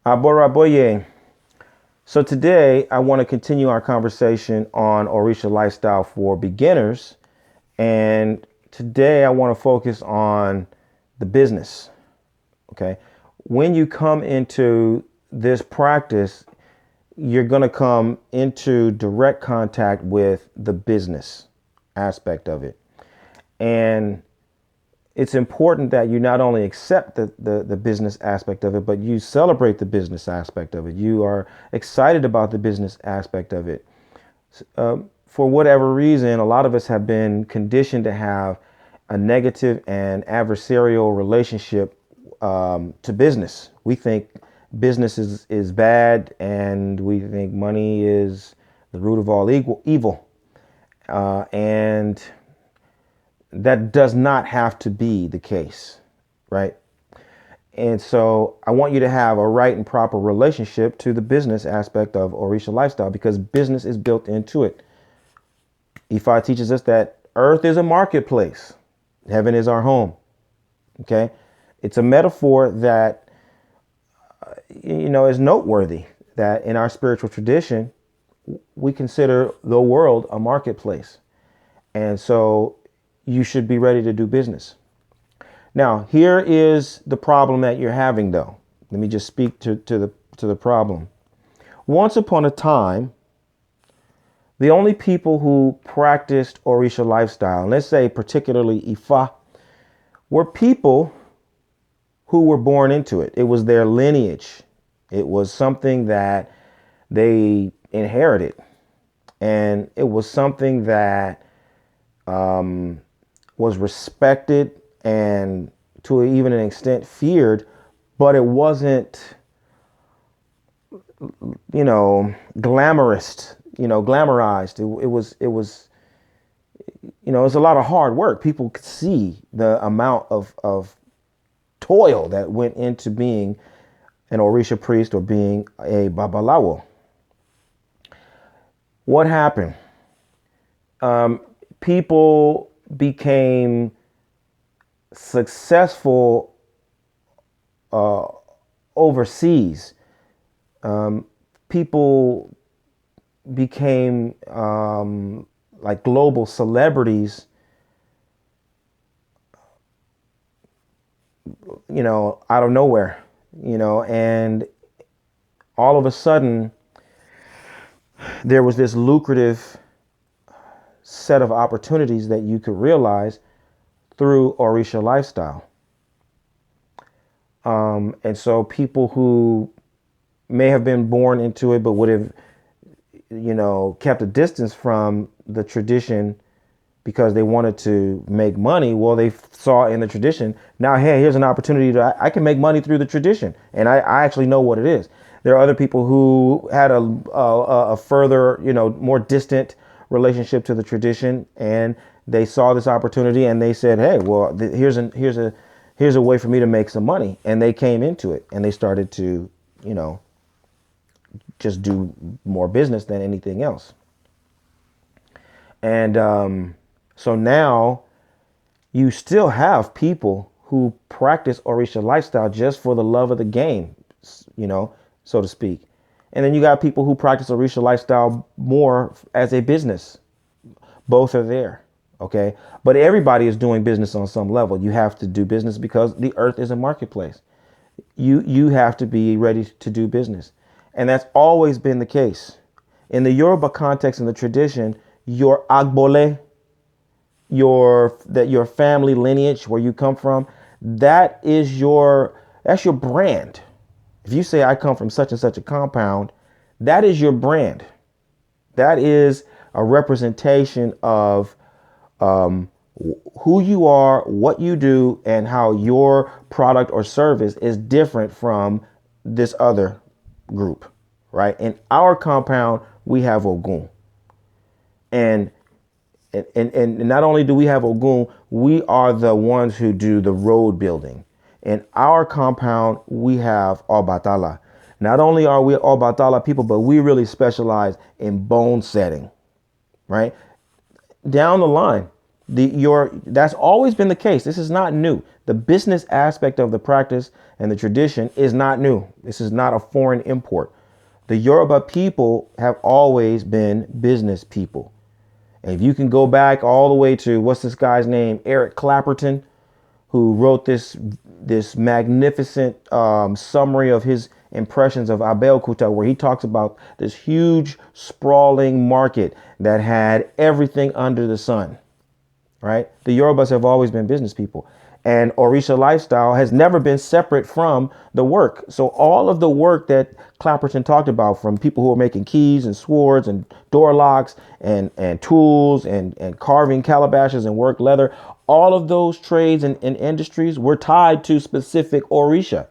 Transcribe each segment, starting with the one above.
Aboraboye. So today I want to continue our conversation on Orisa lifestyle for beginners. And today I want to focus on the business. Okay. When you come into this practice, you're going to come into direct contact with the business aspect of it. And it's important that you not only accept the business aspect of it, but you celebrate the business aspect of it. You are excited about the business aspect of it. For whatever reason, a lot of us have been conditioned to have a negative and adversarial relationship to business. We think business is bad, and we think money is the root of all evil. And that does not have to be the case, right? And so I want you to have a right and proper relationship to the business aspect of Orisa lifestyle, because business is built into it. Ifa teaches us that earth is a marketplace. Heaven is our home. Okay. It's a metaphor that, is noteworthy, that in our spiritual tradition, we consider the world a marketplace. And so you should be ready to do business. Now, here is the problem that you're having, though. Let me just speak to the problem. Once upon a time, the only people who practiced Orisha lifestyle, and let's say particularly Ifa, were people who were born into it. It was their lineage. It was something that they inherited. And it was something that was respected and to even an extent feared, but it wasn't, glamorized. It was a lot of hard work. People could see the amount of toil that went into being an Orisha priest or being a Babalawo. What happened? People became successful overseas. People became like global celebrities, out of nowhere, and all of a sudden there was this lucrative set of opportunities that you could realize through Orisha lifestyle. And so people who may have been born into it, but would have, kept a distance from the tradition because they wanted to make money. Well, they saw in the tradition, now, hey, here's an opportunity I can make money through the tradition. And I actually know what it is. There are other people who had a further, more distant relationship to the tradition, and they saw this opportunity and they said, hey, well, here's a way for me to make some money. And they came into it and they started to, just do more business than anything else. And so now you still have people who practice Orisha lifestyle just for the love of the game, so to speak. And then you got people who practice Orisha lifestyle more as a business. Both are there. Okay. But everybody is doing business on some level. You have to do business because the earth is a marketplace. You have to be ready to do business. And that's always been the case. In the Yoruba context, in the tradition, your agbole, your family lineage, where you come from, that's your brand. If you say I come from such and such a compound, that is your brand. That is a representation of who you are, what you do, and how your product or service is different from this other group, right? In our compound, we have Ogun. And not only do we have Ogun, we are the ones who do the road building. In our compound, we have Obatala. Not only are we Obatala people, but we really specialize in bone setting, right? Down the line, that's always been the case. This is not new. The business aspect of the practice and the tradition is not new. This is not a foreign import. The Yoruba people have always been business people. And if you can go back all the way to, what's this guy's name? Eric Clapperton, who wrote this magnificent summary of his impressions of Abeokuta, where he talks about this huge sprawling market that had everything under the sun, right? The Yorubas have always been business people. And Orisa lifestyle has never been separate from the work. So all of the work that Clapperton talked about, from people who are making keys and swords and door locks and tools and carving calabashes and work leather, all of those trades and industries were tied to specific Orisha.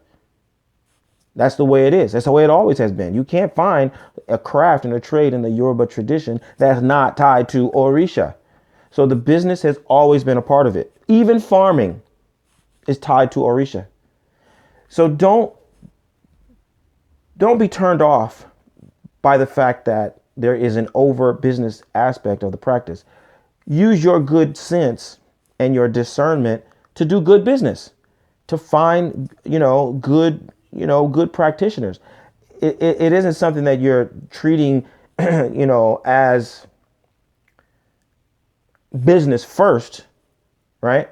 That's the way it is. That's the way it always has been. You can't find a craft and a trade in the Yoruba tradition that's not tied to Orisha. So the business has always been a part of it. Even farming is tied to Orisha. So don't be turned off by the fact that there is an over business aspect of the practice. Use your good sense and your discernment to do good business, to find, good practitioners. It isn't something that you're treating, as business first, right?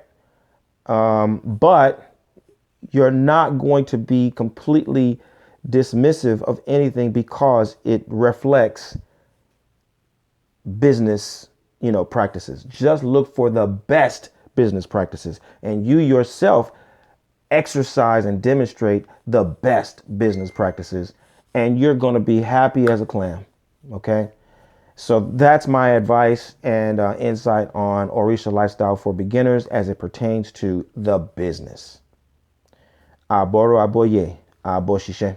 But you're not going to be completely dismissive of anything because it reflects business, practices. Just look for the best business practices, and you yourself exercise and demonstrate the best business practices, and you're going to be happy as a clam. Okay. So that's my advice and insight on Orisa lifestyle for beginners as it pertains to the business. Aboro aboye, aboshishe.